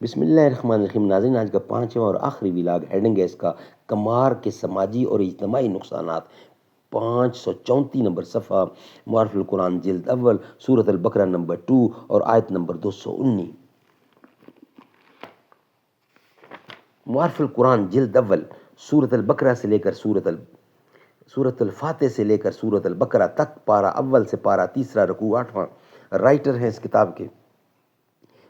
بسم اللہ الرحمن الرحیم. ناظرین، آج کا پانچواں اور آخری ولاگ ہیڈنگ ہے اس کا کمار کے سماجی اور اجتماعی نقصانات. 534 نمبر صفحہ، معارف القرآن جلد اول، سورۃ البقرہ نمبر 2 اور آیت نمبر 219. معارف القرآن جلد اول، سورۃ البقرہ سے لے کر سورۃ الفاتح سے لے کر سورۃ البقرہ تک، پارہ اول سے پارہ تیسرا، رکوع 8واں. رائٹر ہیں اس کتاب کے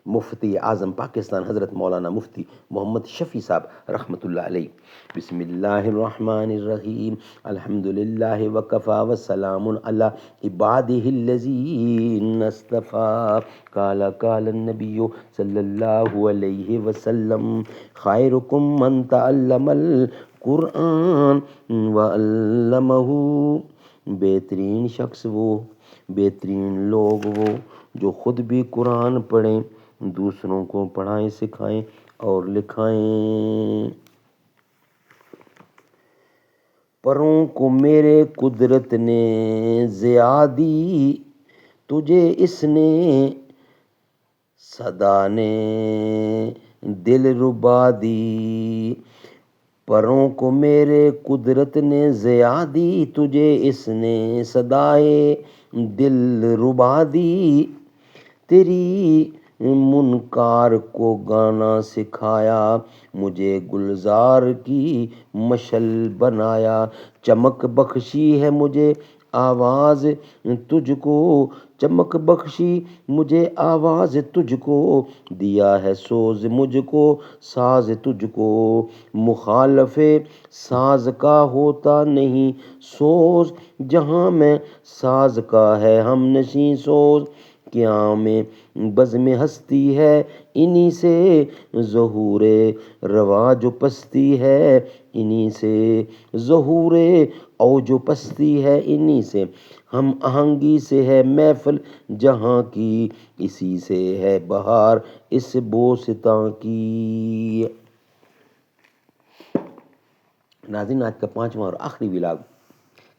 مفتی اعظم پاکستان حضرت مولانا مفتی محمد شفیع صاحب رحمۃ اللہ علیہ. بسم اللہ الرحمن الرحیم. الحمد للہ وکفا وسلام علی عبادہ الذین اصطفیٰ. قال النبی صلی اللہ علیہ وسلم خیرکم من تعلم القرآن وعلمہ. بہترین شخص وہ، بہترین لوگ وہ جو خود بھی قرآن پڑھیں، دوسروں کو پڑھائیں، سکھائیں اور لکھائیں. پروں کو میرے قدرت نے ضیا دی، تجھے اس نے صدا نے دل ربا دی. پروں کو میرے قدرت نے ضیا دی، تجھے اس نے صدائے دل ربا دی. تیری منکار کو گانا سکھایا، مجھے گلزار کی مشل بنایا. چمک بخشی ہے مجھے آواز تجھ کو، چمک بخشی مجھے آواز تجھ کو. دیا ہے سوز مجھ کو ساز تجھ کو، مخالف ساز کا ہوتا نہیں سوز. جہاں میں ساز کا ہے ہم نشیں سوز، قیام بزم ہستی ہے انہی سے. ظہور رواج و پستی ہے انہی سے، ظہور اوج و پستی ہے انہی سے. ہم آہنگی سے ہے محفل جہاں کی، اسی سے ہے بہار اس بوستاں کی. ناظرین، آج کا پانچواں اور آخری ولاگ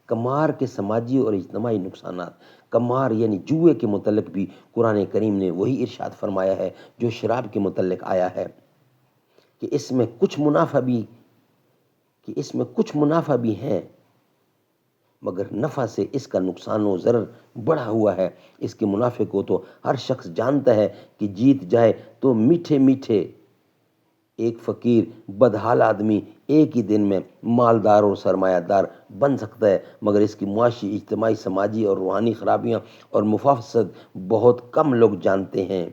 کمار کے سماجی اور اجتماعی نقصانات. کمار یعنی جوئے کے متعلق بھی قرآن کریم نے وہی ارشاد فرمایا ہے جو شراب کے متعلق آیا ہے کہ اس میں کچھ منافع بھی ہیں، مگر نفع سے اس کا نقصان و ضرر بڑھا ہوا ہے. اس کے منافع کو تو ہر شخص جانتا ہے کہ جیت جائے تو میٹھے میٹھے ایک فقیر بدحال آدمی ایک ہی دن میں مالدار اور سرمایہ دار بن سکتا ہے، مگر اس کی معاشی، اجتماعی، سماجی اور روحانی خرابیاں اور مفاسد بہت کم لوگ جانتے ہیں.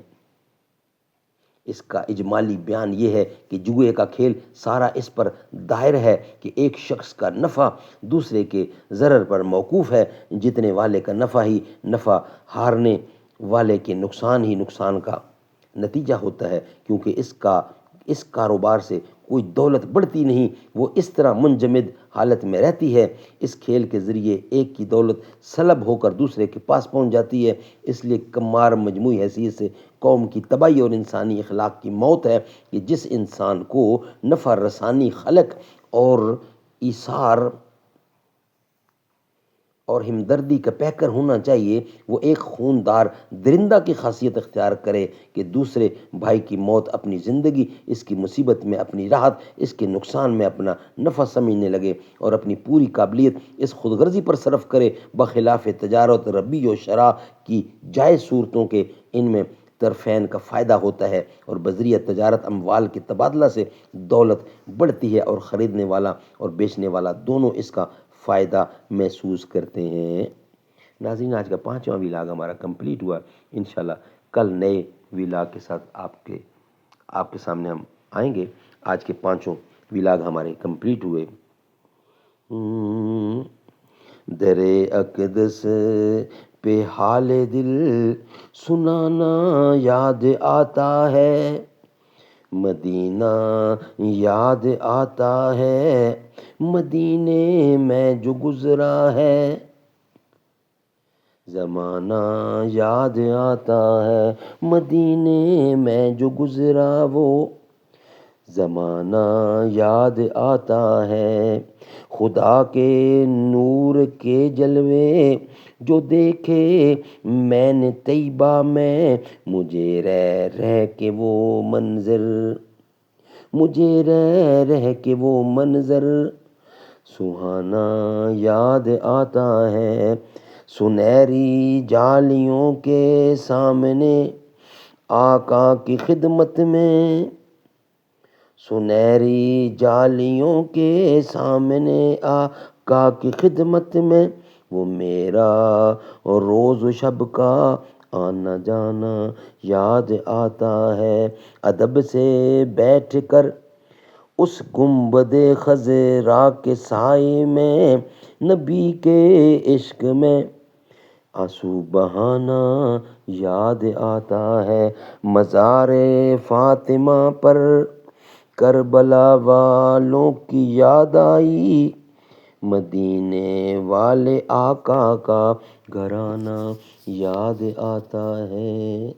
اس کا اجمالی بیان یہ ہے کہ جوئے کا کھیل سارا اس پر دائر ہے کہ ایک شخص کا نفع دوسرے کے ضرر پر موقوف ہے. جیتنے والے کا نفع ہی نفع، ہارنے والے کے نقصان ہی نقصان کا نتیجہ ہوتا ہے، کیونکہ اس کاروبار سے کوئی دولت بڑھتی نہیں، وہ اس طرح منجمد حالت میں رہتی ہے. اس کھیل کے ذریعے ایک کی دولت سلب ہو کر دوسرے کے پاس پہنچ جاتی ہے. اس لیے کمار مجموعی حیثیت سے قوم کی تباہی اور انسانی اخلاق کی موت ہے کہ جس انسان کو نفع رسانی، خلق اور ایثار اور ہمدردی کا پیکر ہونا چاہیے، وہ ایک خوندار درندہ کی خاصیت اختیار کرے کہ دوسرے بھائی کی موت اپنی زندگی، اس کی مصیبت میں اپنی راحت، اس کے نقصان میں اپنا نفع سمجھنے لگے اور اپنی پوری قابلیت اس خود غرضی پر صرف کرے، بخلاف تجارت، ربی و شرع کی جائز صورتوں کے. ان میں طرفین کا فائدہ ہوتا ہے اور بذریعہ تجارت اموال کے تبادلہ سے دولت بڑھتی ہے اور خریدنے والا اور بیچنے والا دونوں اس کا فائدہ محسوس کرتے ہیں. ناظرین، آج کا پانچواں ولاگ ہمارا کمپلیٹ ہوا. انشاءاللہ کل نئے ولاگ کے ساتھ آپ کے سامنے ہم آئیں گے. آج کے پانچوں ولاگ ہمارے کمپلیٹ ہوئے. در اقدس پہ حال دل سنانا یاد آتا ہے، مدینہ یاد آتا ہے، مدینے میں جو گزرا ہے. زمانہ یاد آتا ہے، مدینے میں جو گزرا وہ زمانہ یاد آتا ہے، خدا کے نور کے جلوے جو دیکھے میں نے طیبہ میں، مجھے رہ رہ کے وہ منظر، مجھے رہ رہ کے وہ منظر سہانا یاد آتا ہے۔ سنہری جالیوں کے سامنے آقا کی خدمت میں، سنہری جالیوں کے سامنے آقا کی خدمت میں، وہ میرا روز و شب کا آنا جانا یاد آتا ہے۔ ادب سے بیٹھ کر اس گنبد خضرا کے سائے میں، نبی کے عشق میں آنسو بہانا یاد آتا ہے۔ مزار فاطمہ پر کربلا والوں کی یاد آئی، مدینے والے آقا کا گھرانہ یاد آتا ہے۔